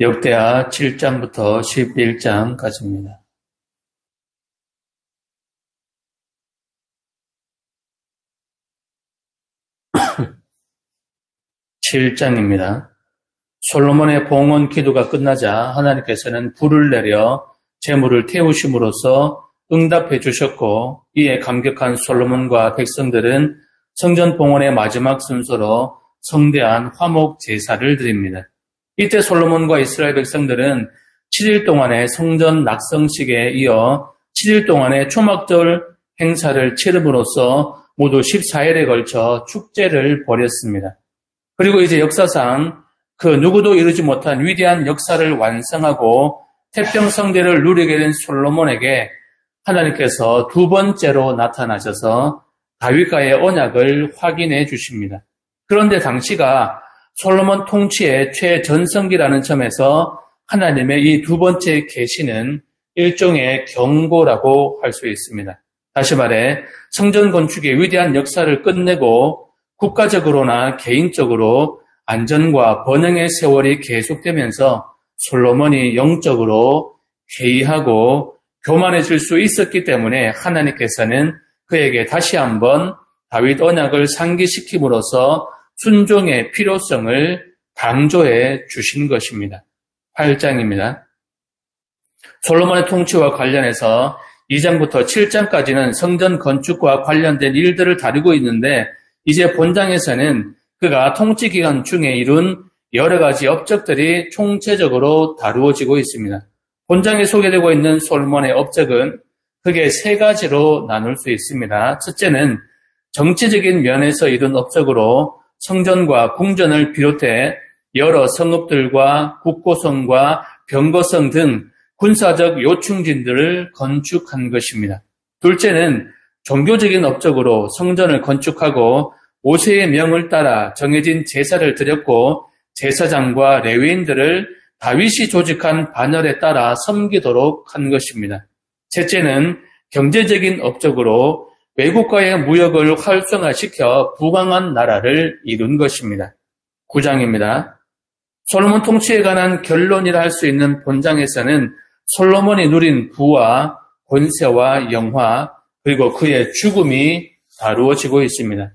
역대하 7장부터 11장까지입니다. 7장입니다. 솔로몬의 봉헌 기도가 끝나자 하나님께서는 불을 내려 제물을 태우심으로써 응답해 주셨고, 이에 감격한 솔로몬과 백성들은 성전 봉헌의 마지막 순서로 성대한 화목 제사를 드립니다. 이때 솔로몬과 이스라엘 백성들은 7일 동안의 성전 낙성식에 이어 7일 동안의 초막절 행사를 치름으로써 모두 14일에 걸쳐 축제를 벌였습니다. 그리고 이제 역사상 그 누구도 이루지 못한 위대한 역사를 완성하고 태평성대를 누리게 된 솔로몬에게 하나님께서 두 번째로 나타나셔서 다윗과의 언약을 확인해 주십니다. 그런데 당시가 솔로몬 통치의 최전성기라는 점에서 하나님의 이 두 번째 계시는 일종의 경고라고 할 수 있습니다. 다시 말해 성전 건축의 위대한 역사를 끝내고 국가적으로나 개인적으로 안전과 번영의 세월이 계속되면서 솔로몬이 영적으로 해이하고 교만해질 수 있었기 때문에 하나님께서는 그에게 다시 한번 다윗 언약을 상기시킴으로써 순종의 필요성을 강조해 주신 것입니다. 8장입니다. 솔로몬의 통치와 관련해서 2장부터 7장까지는 성전 건축과 관련된 일들을 다루고 있는데, 이제 본장에서는 그가 통치 기간 중에 이룬 여러 가지 업적들이 총체적으로 다루어지고 있습니다. 본장에 소개되고 있는 솔로몬의 업적은 크게 세 가지로 나눌 수 있습니다. 첫째는 정치적인 면에서 이룬 업적으로 성전과 궁전을 비롯해 여러 성읍들과 국고성과 병거성 등 군사적 요충지들을 건축한 것입니다. 둘째는 종교적인 업적으로 성전을 건축하고 모세의 명을 따라 정해진 제사를 드렸고, 제사장과 레위인들을 다윗이 조직한 반열에 따라 섬기도록 한 것입니다. 셋째는 경제적인 업적으로 외국과의 무역을 활성화시켜 부강한 나라를 이룬 것입니다. 9장입니다. 솔로몬 통치에 관한 결론이라 할 수 있는 본장에서는 솔로몬이 누린 부와 권세와 영화, 그리고 그의 죽음이 다루어지고 있습니다.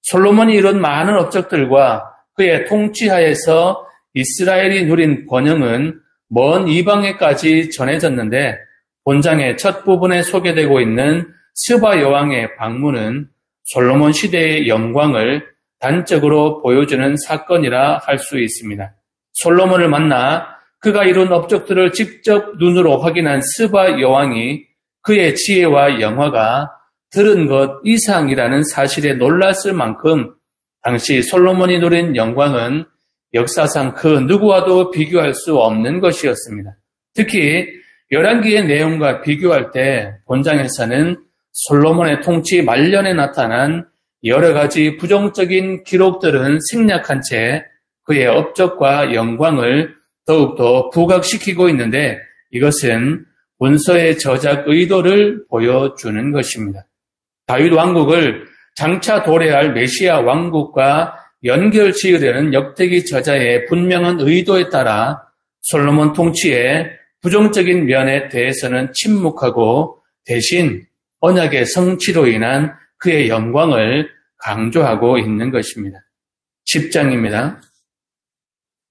솔로몬이 이룬 많은 업적들과 그의 통치하에서 이스라엘이 누린 번영은 먼 이방에까지 전해졌는데, 본장의 첫 부분에 소개되고 있는 스바 여왕의 방문은 솔로몬 시대의 영광을 단적으로 보여주는 사건이라 할 수 있습니다. 솔로몬을 만나 그가 이룬 업적들을 직접 눈으로 확인한 스바 여왕이 그의 지혜와 영화가 들은 것 이상이라는 사실에 놀랐을 만큼 당시 솔로몬이 누린 영광은 역사상 그 누구와도 비교할 수 없는 것이었습니다. 특히 열왕기의 내용과 비교할 때 본장에서는 솔로몬의 통치 말년에 나타난 여러 가지 부정적인 기록들은 생략한 채 그의 업적과 영광을 더욱더 부각시키고 있는데, 이것은 문서의 저작 의도를 보여주는 것입니다. 다윗 왕국을 장차 도래할 메시아 왕국과 연결 지으려는 역대기 저자의 분명한 의도에 따라 솔로몬 통치의 부정적인 면에 대해서는 침묵하고 대신 언약의 성취로 인한 그의 영광을 강조하고 있는 것입니다. 10장입니다.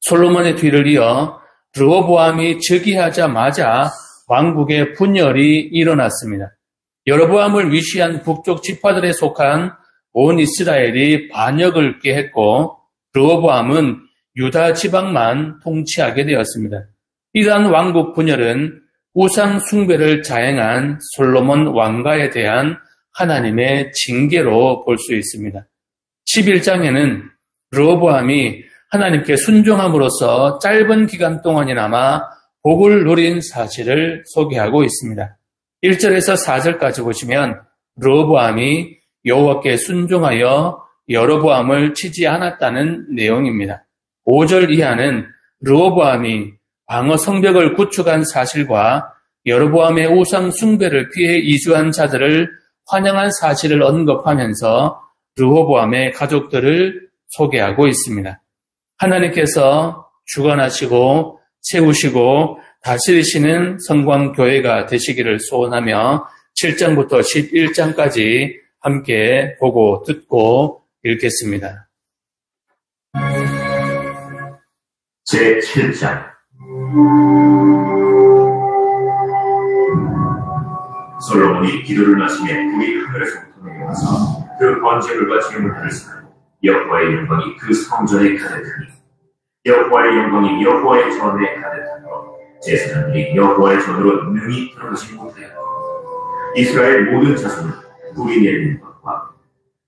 솔로몬의 뒤를 이어 르호보암이 즉위하자마자 왕국의 분열이 일어났습니다. 여로보암을 위시한 북쪽 지파들에 속한 온 이스라엘이 반역을 꾀했고, 르호보암은 유다 지방만 통치하게 되었습니다. 이러한 왕국 분열은 우상 숭배를 자행한 솔로몬 왕가에 대한 하나님의 징계로 볼 수 있습니다. 11장에는 르호보암이 하나님께 순종함으로써 짧은 기간 동안이나마 복을 누린 사실을 소개하고 있습니다. 1절에서 4절까지 보시면 르호보암이 여호와께 순종하여 여로보암을 치지 않았다는 내용입니다. 5절 이하는 르호보암이 방어 성벽을 구축한 사실과 여로보암의 우상 숭배를 피해 이주한 자들을 환영한 사실을 언급하면서 르호보암의 가족들을 소개하고 있습니다. 하나님께서 주관하시고 세우시고 다스리시는 성광교회가 되시기를 소원하며 7장부터 11장까지 함께 보고 듣고 읽겠습니다. 제7장 솔로몬이 기도를 마치며 불이 하늘에서부터 내려와서 그 번제물과 제물들을 쌓고 여호와의 영광이 그 성전에 가득하니 여호와의 영광이 여호와의 전에 가득하므로 제사장들이 여호와의 전으로 능히 들어가지 못하였고 이스라엘 모든 자손은 불이 내리는 것과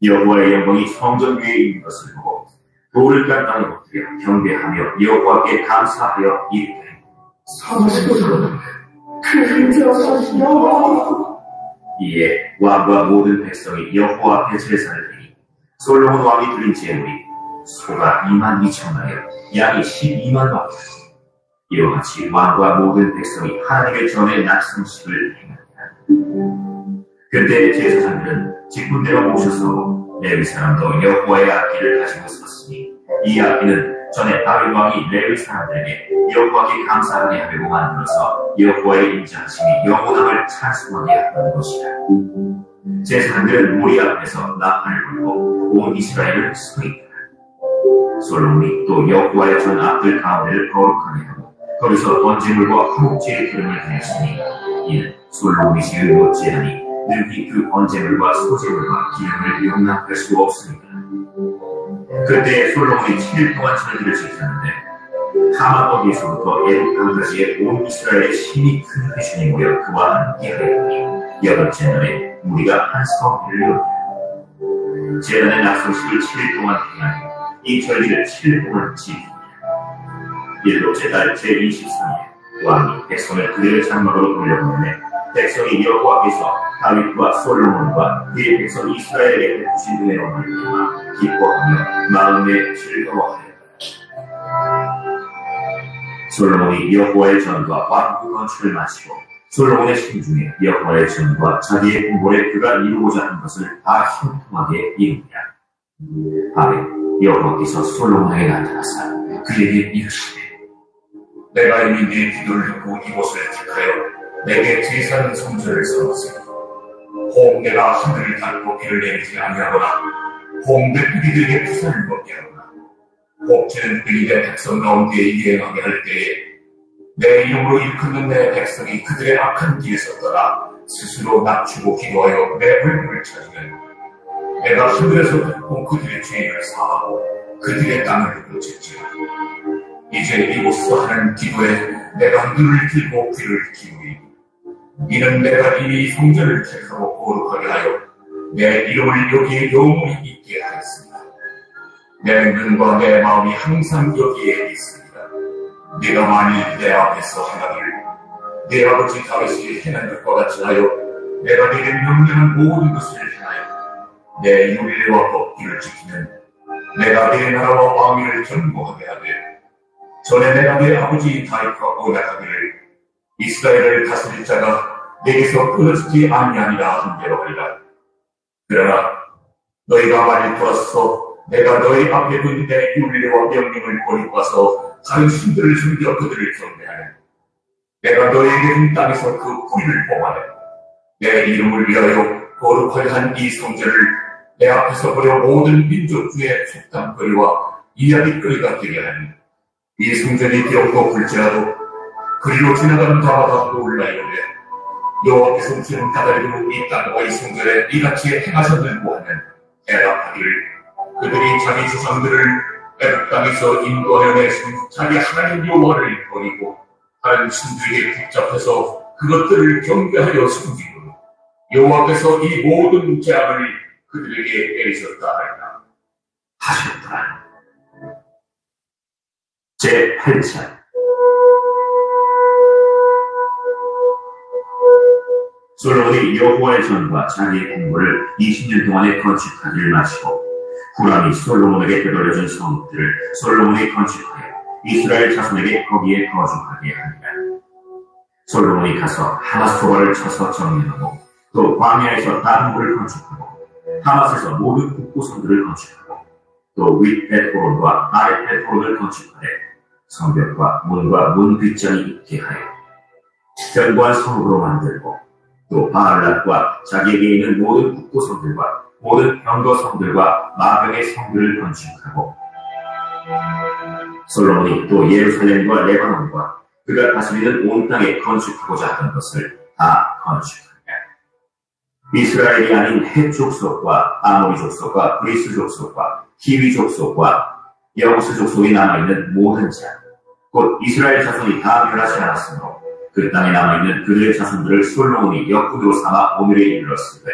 여호와의 영광이 성전 위에 있는 것을 보고 돌을 깐 땅에 엎드려 경배하며 여호와께 감사하여 이르되 사무소서 그리하사 여호와. 이에 왕과 모든 백성이 여호와 앞에 제사를 드리니 솔로몬 왕이 드린 제물이 소가 22,000마리요 양이 12만마리. 이와 같이 왕과 모든 백성이 하나님의 전에 낙성식을 행하니라. 그때 제사장들은 직분대로 모셔서 레위 사람도 여호와의 악기를 가지고 섰으니 이 악기는 전에 다윗 왕이 레위 사람들에게 여호와께 감사하게 하려고 만들어서 여호와의 인자하심이 영원함을 찬송하게 하는 것이라. 제사장들은 무리 앞에서 나팔을 불고 온 이스라엘을 서 있더라. 솔로몬이 또 여호와의 전 앞들 가운데를 거룩하게 하고 거기서 번제물과 화목제의 기름을 드렸으니 이는 솔로몬이 지은 못지하니 능히 그 번제물과 소제물과 기름을 용납할 수 없으니라. 그때 솔로몬이 7일 동안 절기를 지켰는데 하만 어디에서부터 에르까지의 온 이스라엘의 힘이 큰 회중이 모여 그와 함께 하였더니 8째 날에 무리가 한 성회를 이뤘다. 제단의 낙성식을 7일 동안 행하니 이 절기를 7일 동안 지킵니다. 7째 달 제23일 왕이 백성을 그들의 장막으로 돌려보내매 백성이 여호와께서 다윗과 솔로몬과 그의 백성 이스라엘에게 베푸신 은혜로 말미암아 기뻐하며 마음에 즐거워하였다. 솔로몬이 여호와의 전과 왕궁 건축을 마치고 솔로몬의 심중에 여호와의 전과 자기의 궁궐에 그가 이루고자 한 것을 다 형통하게 이루니라. 밤에 여호와께서 솔로몬에게 나타나사 그에게 이르시되 내가 이미 네 기도를 듣고 이곳을 택하여 내게 제사는 성전을 세웠으니 혹 내가 하늘을 닫고 비를 내리지 아니하거나 혹 메뚜기들에게 부산을 먹게 하거나 혹 쟤는 내 백성 가운데 유행하게 할 때에 내 이름으로 일컫는 내 백성이 그들의 악한 길에서 떠나 스스로 낮추고 기도하여 내 얼굴을 찾으면 내가 하늘에서 듣고 그들의 죄를 사하고 그들의 땅을 고쳤지라. 이제 이곳서 하는 기도에 내가 눈을 들고 귀를 기울이니 이는 내가 이미 성전을 택하고 거룩하게 하여 내 이름을 여기에 영원히 있게 하였습니다. 내 눈과 내 마음이 항상 여기에 있습니다. 네가 만일 내 앞에서 하나를 내 아버지 다윗이 행한 것과 같이 하여 내가 네게 명령한 모든 것을 행하여 내 율례와 법규를 지키면 내가 내 나라와 왕위를 견고하게 하되 전에 내가 내 아버지 다윗과 언약하기를 이스라엘을 다스릴 자가 내게서 끊어지지 아니하니라 한 대로 하리라. 그러나 너희가 만일 돌아서 내가 너희 앞에 둔 내 율례와 명령을 버리고 가서 다른 신들을 숨겨 그들을 경배하면 내가 너희에게 준 땅에서 그 뿌리를 뽑아내 내 이름을 위하여 거룩하게 한 이 성전을 내 앞에서 버려 모든 민족 중에 속담거리와 이야기거리가 되게 하니 이 성전이 비록 높을지라도 그리로 지나가는 자마다 놀라이오되 여호와께서 주는 까닭으로 이 땅과 이 성전에 이같이 행하셨는고 하면 대답하기를 그들이 자기 조상들을 애굽 땅에서 인도하여 내신 자기 하나님 여호와를 버리고 다른 신들에게 붙잡혀서 그것들을 경배하여 섬기고 여호와께서 이 모든 재앙을 그들에게 내리셨다 하리라 하셨더라. 제8장 솔로몬이 여호와의 전과 자기의 궁궐을 20년 동안에 건축하기를 마치고 후람이 솔로몬에게 되돌려준 성들을 솔로몬이 건축하여 이스라엘 자손에게 거기에 거주하게 하니라. 솔로몬이 가서 하마스토바를 쳐서 정리하고 또 광야에서 다른 굴을 건축하고 하마스에서 모든 북부성들을 건축하고 또 윗 벳호론과 아랫 벳호론을 건축하되 성벽과 문과 문 빗장이 있게 하여 견고한 성읍으로 만들고 또 바알랏과 자기에게 있는 모든 북고성들과 모든 병거성들과 마병의 성들을 건축하고 솔로몬이 또 예루살렘과 레바논과 그가 다스리는 온 땅에 건축하고자 하던 것을 다 건축하니라. 이스라엘이 아닌 헷 족속과 아모리 족속과 브리스 족속과 히위 족속과 여부스 족속이 남아있는 모든 자, 곧 이스라엘 자손이 다 멸하지 않았으므로 그 땅에 남아있는 그들의 자손들을 솔로몬이 역군으로 삼아 오늘에 이르렀을 때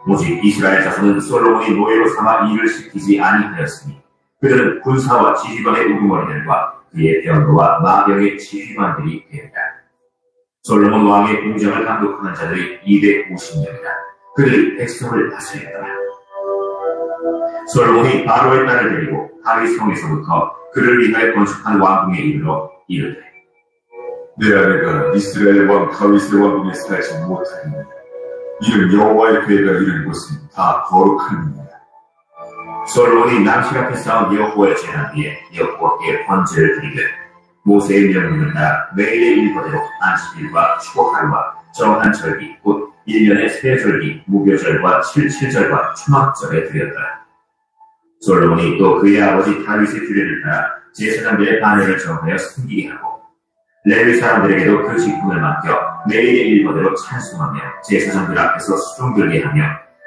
오직 이스라엘 자손은 솔로몬이 노예로 삼아 일을 시키지 아니하였으니 그들은 군사와 지휘관의 우두머리들과 그의 병거와 마병의 지휘관들이 되었다. 솔로몬 왕의 공장을 감독하는 자들이 250명이다. 그들이 백성을 다스렸다. 솔로몬이 바로의 딸을 데리고 다윗 성에서부터 그를 위하여 건축한 왕궁에 이르러 이르되 내 아내가 이스라엘 왕 다윗의 왕궁에 살지 못하니 이는 여호와의 괴가 이른 곳은 다 거룩함이니라. 솔로몬이 남실 앞에 쌓은 여호와의 제단 위에 여호와께 번제를 드리되 모세의 명령을 따라 매일의 일거대로 안식일과 추곡하루와 정한 절기 곧 1년의 세 절기 무교절과 칠칠절과 초막절에 드렸더라. 솔로몬이 또 그의 아버지 다윗의 규례를 따라 제사장들의 반열을 정하여 섬기게 하고 레위 사람들에게도 그 직분을 맡겨 매일의 일거대로 찬송하며 제사장들 앞에서 수종 들게 하며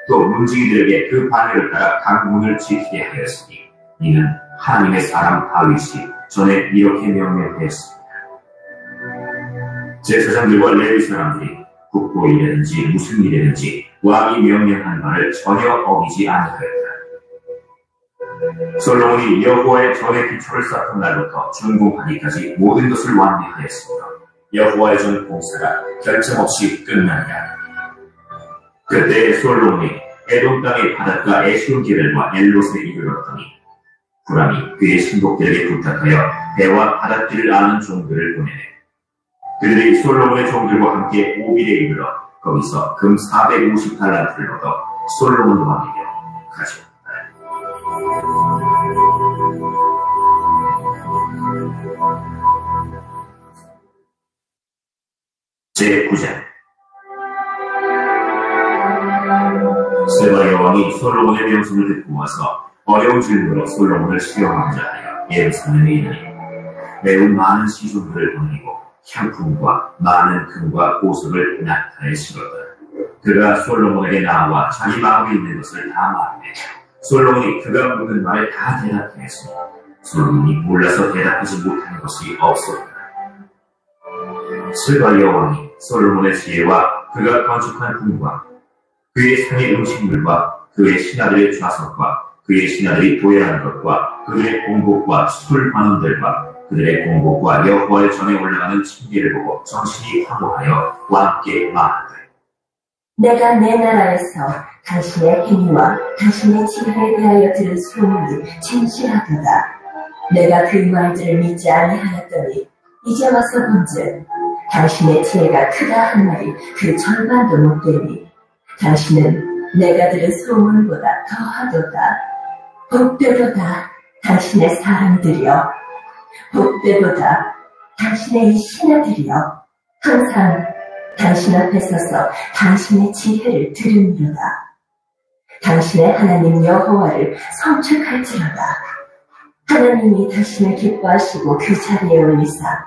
또 문지기들에게 그 반열을 따라 강문을 지키게 하였으니 이는 하나님의 사람 다윗이 전에 이렇게 명령하였습니다. 제사장들과 레위 사람들이 국보 일이든지 무슨 일이든지 왕이 명령한 바를 전혀 어기지 아니하였다. 솔로몬이 여호와의 전의 기초를 쌓은 날부터 준공하기까지 모든 것을 완비하였으므로 여호와의 전 공사가 결정없이 끝나니라. 그때 솔로몬이 에돔 땅의 바닷가 에시온게벨과 엘롯에 이르렀더니 후람이 그의 신복들에게 부탁하여 배와 바닷길을 아는 종들을 보내네. 그들이 솔로몬의 종들과 함께 오빌에 이르러 거기서 금 450달란트를 얻어 솔로몬 왕에게 가져왔다. 제9장 세바 여왕이 솔로몬의 명성을 듣고 와서 어려운 질문으로 솔로몬을 시험하고자 하여 예루살렘에 이르니 매우 많은 시종들을 보내고 향품과 많은 금과 보석을 낙타에 실었다. 그가 솔로몬에게 나와 자기 마음에 있는 것을 다 말하며 솔로몬이 그가 묻는 말에 다 대답하였으니 솔로몬이 몰라서 대답하지 못하는 것이 없었다. 세바 여왕이 솔로몬의 지혜와 그가 건축한 궁과 그의 상의 음식물과 그의 신하들의 좌석과 그의 신하들이 도열하는 것과 그들의 공복과 술 관원들과 그들의 공복과 여호와의 전에 올라가는 층계를 보고 정신이 황홀하여 왕께 말하되 내가 내 나라에서 당신의 행위와 당신의 지혜에 대하여 들은 소문이 진실하도다. 내가 그 말들을 믿지 아니하였더니 이제 와서 본즉 당신의 지혜가 크다 한 말이 그 절반도 못 되니 당신은 내가 들은 소문보다 더하도다. 복되도다 당신의 사람들이여, 복되도다 당신의 이 신하들이여, 항상 당신 앞에 서서 당신의 지혜를 들으리로다. 당신의 하나님 여호와를 성축할지로다. 하나님이 당신을 기뻐하시고 그 자리에 올리사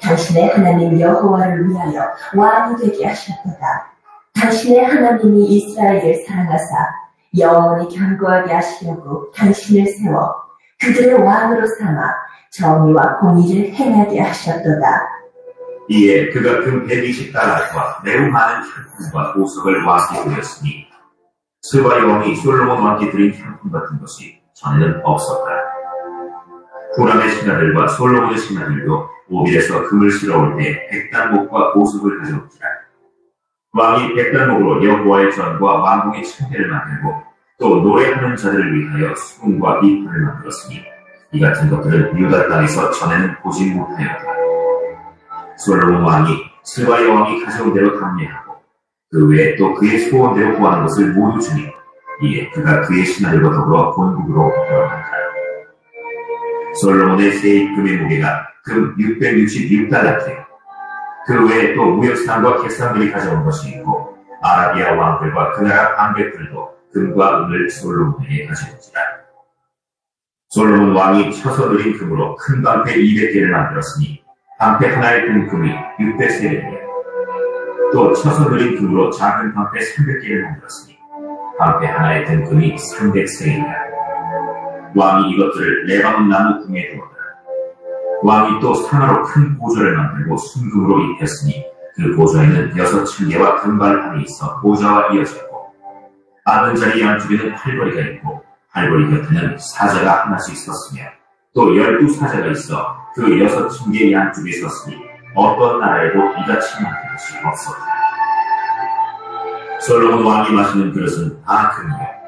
당신의 하나님 여호와를 위하여 왕이 되게 하셨도다. 당신의 하나님이 이스라엘을 사랑하사 영원히 견고하게 하시려고 당신을 세워 그들의 왕으로 삼아 정의와 공의를 행하게 하셨도다. 이에 그가 금 120달러와 매우 많은 향품과 보석을 왕께 드렸으니 스바 여왕이 솔로몬 왕께 드린 향품 같은 것이 전에는 없었다. 후람의 신하들과 솔로몬의 신하들도 오빌에서 금을 실어올 때 백단목과 보석을 가져옵니다. 왕이 백단목으로 여호와의 전과 왕궁의 층계를 만들고 또 노래하는 자들을 위하여 수금과 비판을 만들었으니 이 같은 것들은 유다 땅에서 전에는 보지 못하였다. 솔로몬 왕이 스바 여왕이 가져온 대로 감례하고 그 외에 또 그의 소원대로 구하는 것을 모두 주니 이에 그가 그의 신하들과 더불어 본국으로 돌아간다. 솔로몬의 세입금의 무게가 금 666달란트요. 그 외에 또 무역상과 객상들이 가져온 것이 있고 아라비아 왕들과 그 나라 방백들도 금과 은을 솔로몬에게 가져온지라. 솔로몬 왕이 쳐서 느린 금으로 큰 방패 200개를 만들었으니 방패 하나에 든 금이 600세겔이며 또 쳐서 느린 금으로 작은 방패 300개를 만들었으니 방패 하나에 든 금이 300세겔이라. 왕이 이것들을 레바논 나무 궁에 두었더라. 왕이 또 상하로 큰 보좌를 만들고 순금으로 입혔으니 그 보좌에는 6층계와 금발판이 있어 보좌와 이어졌고 앉은 자리 양쪽에는 팔걸이가 있고 팔걸이 곁에는 사자가 하나씩 섰으며 또 12사자가 있어 그 6층계 양쪽에 섰으니 어떤 나라에도 이같이 만든 것이 없었다. 솔로몬 왕이 마시는 그릇은 다 금이요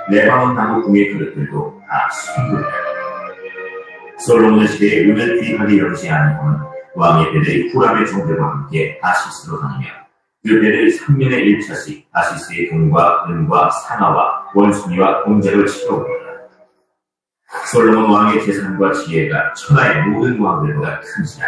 레바논 나무 궁의 그릇들도 다 순금이다. 솔로몬의 시대에 은을 귀하게 여기지 아니고는 왕의 배들이 후람의 종들과 함께 아시스로 다니며 그 배들 3년에 1차씩 아시스의 금과 은과 상아와 원숭이와 공작을 치러옵니다. 솔로몬 왕의 재산과 지혜가 천하의 모든 왕들보다 큰지라.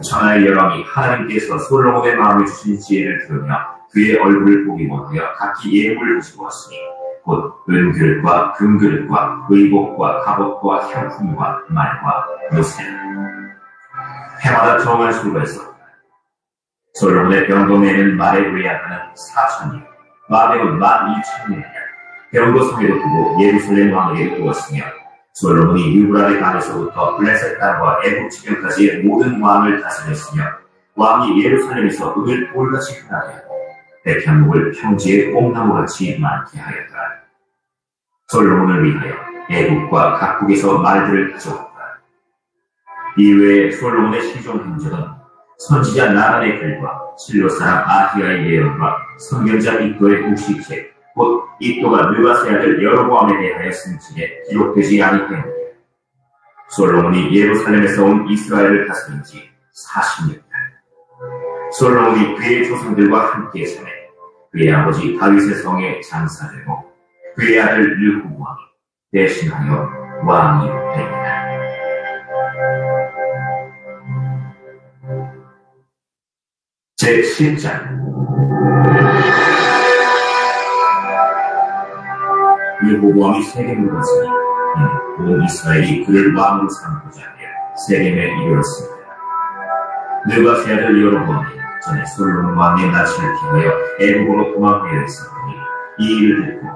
천하의 여왕이 하나님께서 솔로몬의 마음에 주신 지혜를 들으며 그의 얼굴을 보기 원하여 각기 예물을 가지고 왔으니 곧 은그릇과 금그릇과 의복과 갑옷과 향품과 말과 요새 해마다 정할 수가 있었다. 솔로몬의 병동에는 말에 외양하는 4,000명, 마병은 12,000명이라. 병도 성에도 두고 예루살렘 왕에게 두었으며 솔로몬이 유브라데 강에서부터 블레셋 땅과 애굽 지경까지의 모든 왕을 다스렸으며 왕이 예루살렘에서 은을 돌같이 흔하게 하고 백향목을 평지에 뽕나무같이 많게 하였다. 솔로몬을 위하여 애국과 각국에서 말들을 가져왔다. 이외에 솔로몬의 시종 행적은 선지자 나단의 글과 실로 사람 아히야의 예언과 선견자 이도의 후시책 곧 이도가 느바세 아들 여로보암에 대하여 쓴 책에 기록되지 아니하였느니라. 솔로몬이 예루살렘에서 온 이스라엘을 다스린 지 40년이다. 솔로몬이 그의 조상들과 함께 사내 그의 아버지 다윗의 성에 장사되고 그의 아들 르호보암이 대신하여 왕이 되리라. 제10장 르호보암이 세겜을 갔으니 온 이스라엘이 그를 왕으로 삼고자 하여 세겜에 이르렀습니다. 느바세 아들 여로보암이 전에 솔로몬 왕의 낯을 피하여 애굽으로 도망하여 있었더니 이 일을 듣고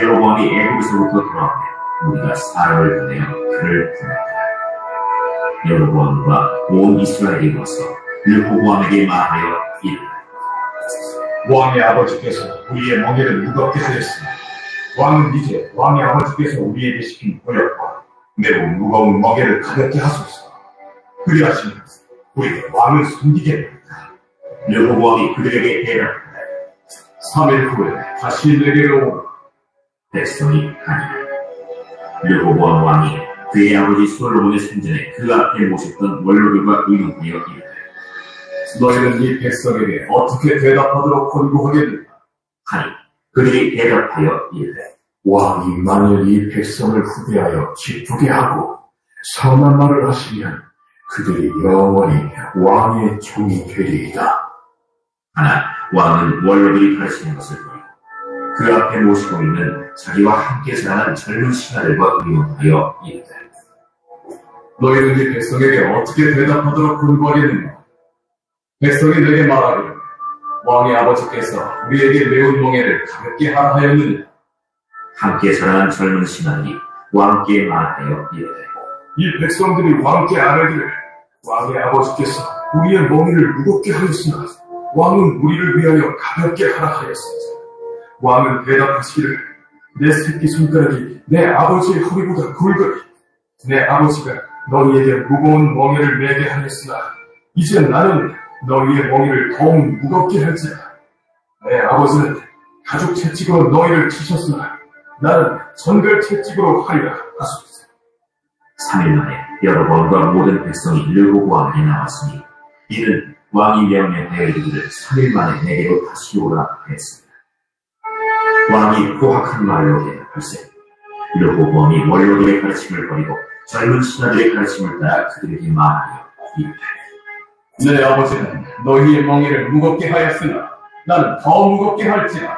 여로보암이 애굽에서부터 돌아오며 우리가 사람을 보내어 그를 부르었다. 여로보암과 온 이스라엘이 와서 르호보암에게 말하여 이르되 왕의 아버지께서 우리의 멍에를 무겁게 하였으니 왕은 이제 왕의 아버지께서 우리에게 시킨 권력과 매우 무거운 멍에를 가볍게 하소서. 그리하시면 우리가 왕을 섬기겠나이다. 르호보암이 그들에게 대답하되 3일 후에 다시 내게로 오라. 백성이 아니라. 르호보암 왕이 그의 아버지 솔로몬의 생전에 그 앞에 모셨던 원로들과 의논하여 이르되 너희는 이 백성에게 어떻게 대답하도록 권고하겠는가 하니 그들이 대답하여 이르되 왕이 만일 이 백성을 후대하여 기쁘게 하고 선한 말을 하시면 그들이 영원히 왕의 종이 되리이다. 하나 왕은 원로들이 가르치는 것을 보고 그 앞에 모시고 있는 자기와 함께 자라난 젊은 신하들과 의논하여 이르되 너희는 이 백성에게 어떻게 대답하도록 권고하겠는가? 백성이 내게 말하기를 왕의 아버지께서 우리에게 매운 멍에를 가볍게 하라 하였느냐? 함께 자라난 젊은 신하들이 왕께 말하여 이르되 이 백성들이 왕께 아뢰기를 왕의 아버지께서 우리의 멍에를 무겁게 하였으나 왕은 우리를 위하여 가볍게 하라 하였습니다. 왕은 대답하시기를 내 새끼 손가락이 내 아버지의 허리보다 굵으니 내 아버지가 너희에게 무거운 멍에를 매게 하였으나 이제 나는 너희의 멍에를 더욱 무겁게 할지라. 내 아버지는 가죽 채찍으로 너희를 치셨으나 나는 전갈 채찍으로 하리라 하소서. 3일 만에 여로보암과 모든 백성이 르호보암에게 나왔으니 이는 왕이 명령하여 이르기를 3일 만에 내게로 다시 오라 하였습니다. 왕이 고학한 말로 대답할세 르호보암이 원로들의 가르침을 버리고 젊은 신하들의 가르침을 따라 그들에게 말하여 이르되 내 아버지는 너희의 멍에를 무겁게 하였으나 나는 더 무겁게 할지라.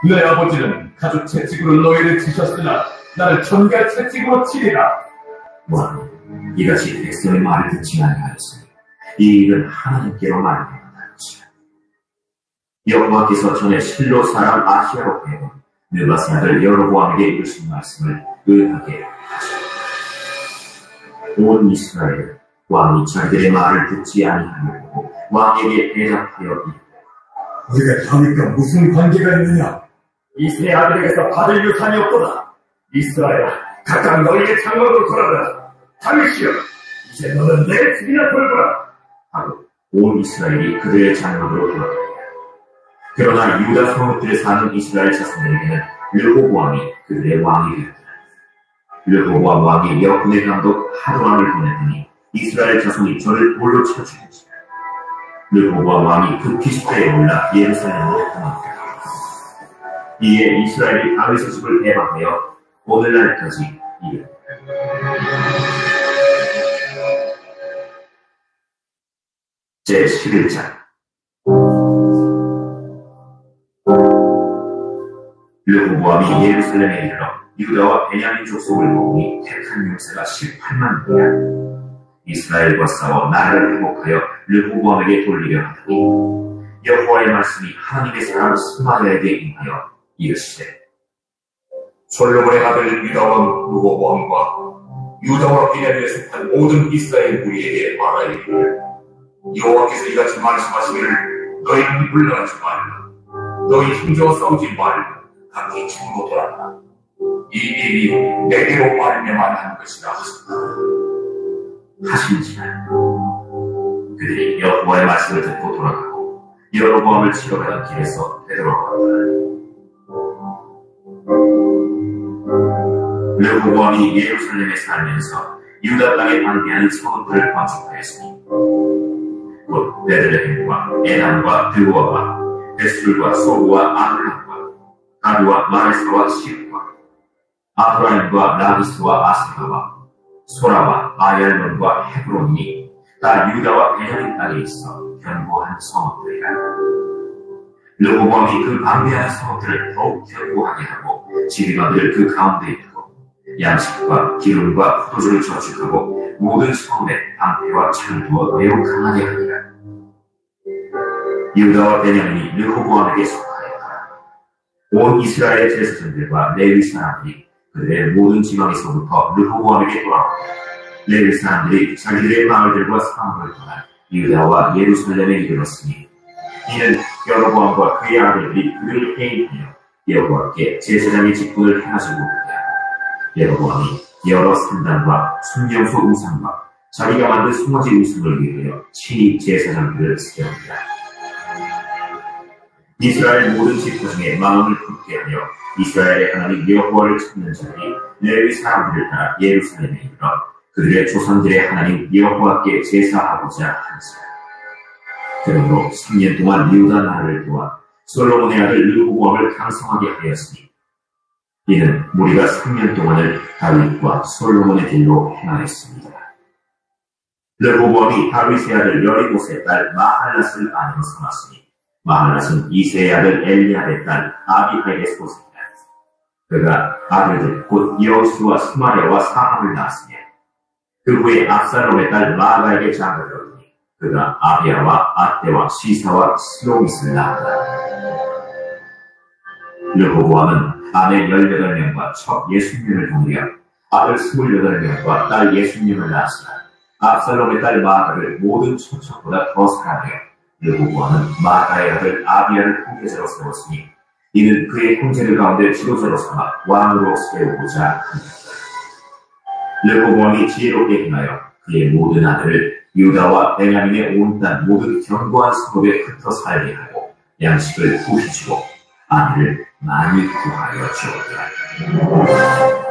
내 아버지는 가죽 채찍으로 너희를 치셨으나 나는 전갈 채찍으로 치리라. 왕이 이같이 백성의 말을 듣지 아니하였으니 이 일은 하나님께로 말미암은 것이라. 여호와께서 전에 실로 사람 아히야로 배운 느바스 아들 여로보암에게 이르신 말씀을 의하게 하시고 온 이스라엘 왕이 자기들의 말을 듣지 아니하려고 왕에게 대답하여 이르되 우리가 다윗과 무슨 관계가 있느냐? 이 세 아들에게서 받을 유산이 없도다. 이스라엘아, 각각 너희의 장막으로 돌아가라. 다윗이여, 이제 너는 내 집이나 돌보라. 하고 온 이스라엘이 그들의 장막으로 돌아가니라. 그러나 유다 성읍들에 사는 이스라엘 자손들에게는 르호보암이 그들의 왕이 되었더라. 르호보암 왕이 여군의 감독 하도람을 보냈더니 이스라엘 자손이 저를 돌로 쳐 죽인지라. 르호보암 왕이 급히 십자에 올라 예루살렘으로 도망하였다. 이에 이스라엘이 다윗의 집을 해방하여 오늘날까지 이르렀다. 제11장 르호보암이 예루살렘에 이르러 유다와 베냐민 족속을 모으니 택한 용사가 18만이라. 이스라엘과 싸워 나라를 회복하여 르호보암에게 돌리려 하더니 여호와의 말씀이 하나님의 사람 스마야에게 임하여 이르시되 솔로몬의 아들 유다왕 르호보암과 유다와 베냐민에 속한 모든 이스라엘 무리에게 말하여 이르기를 여호와께서 이같이 말씀하시기를 너희는 물러나지 말라. 너희 힘주어 싸우지 말라. 각기 집으로 돌아가라. 이 일이 내게로 말미암아 한 것이라 하신지라. 그들이 여호와의 말씀을 듣고 돌아가고 여로보암을 치러 가던 길에서 되돌아왔더라. 르호보암이 예루살렘에 살면서 유다 땅에 반대하는 성읍들을 건축하였으니 곧 베들레헴과 에담과 드보아와 베술과 소우와 아둘람과 가드와 마레사와 시르와 아프라임과 라기스와 아세가와 소라와 아얄론과 헤브론이 다 유다와 베냐민 땅에 있어 견고한 성읍들이라. 르호보암이 그 방대한 성읍들을 더욱 견고하게 하고 지휘관들을 그 가운데에 두고 양식과 기름과 포도주를 저축하고 모든 성읍에 방패와 창을 두어 매우 강하게 하니라. 유다와 베냐민이 르호보암에게 속하였더라. 온 이스라엘의 제사장들과 레위 사람들이 그들의 모든 지방에서부터 르호보암에게 돌아왔다. 레위 사람들이 자기들의 마을들과 성읍을 떠나 유다와 예루살렘에 이르렀으니 이는 여로보암과 그의 아들들이 그들을 해임하여 여호와께 제사장의 직분을 행하지 못하게 하고 여로보암이 여러 산단과 순명소 우상과 자기가 만든 송아지 우상을 위하여 친히 제사장들을 세웁니다. 이스라엘 모든 지파 중에 마음을 굳게 하여 이스라엘의 하나님 여호와를 찾는 자들이 레위 사람들을 따라 예루살렘에 이르러 그들의 조상들의 하나님 여호와께 제사하고자 하니라. 그러므로 3년 동안 유다 나라를 도와 솔로몬의 아들 르호보암을 강성하게 하였으니 이는 무리가 3년 동안을 다윗과 솔로몬의 길로 행하였습니다. 르호보암이 다윗의 아들 여리못의 딸 마할랏을 아내로 삼았으니 마할랏은 이새의 아들 엘리압의 딸 아비하일의 소생이라. 그가 아들들 곧 여호수와 스마랴와 사함을 낳았으며 그 후에 압살롬의 딸 마아가에게 장가들었더니 그가 아비야와 아떼와 시사와 슬로밋을 낳았다. 르호보암은 아내 18명과 첩 60명을 동리하여 아들 28명과 딸 60명을 낳았으나 압살롬의 딸 마아가를 모든 첩첩보다 더 사랑하여 르호보암은 마아가의 아들 아비야를 후계자로 세웠으니 이는 그의 형제들 가운데 지도자로 삼아 왕으로 세우고자 합니다. 르호보암이 지혜롭게 행하여 그의 모든 아들을 유다와 베냐민의 온 땅 모든 견고한 성읍에 흩어 살게 하고 양식을 후히 주고 아내를 많이 구하여 주었다.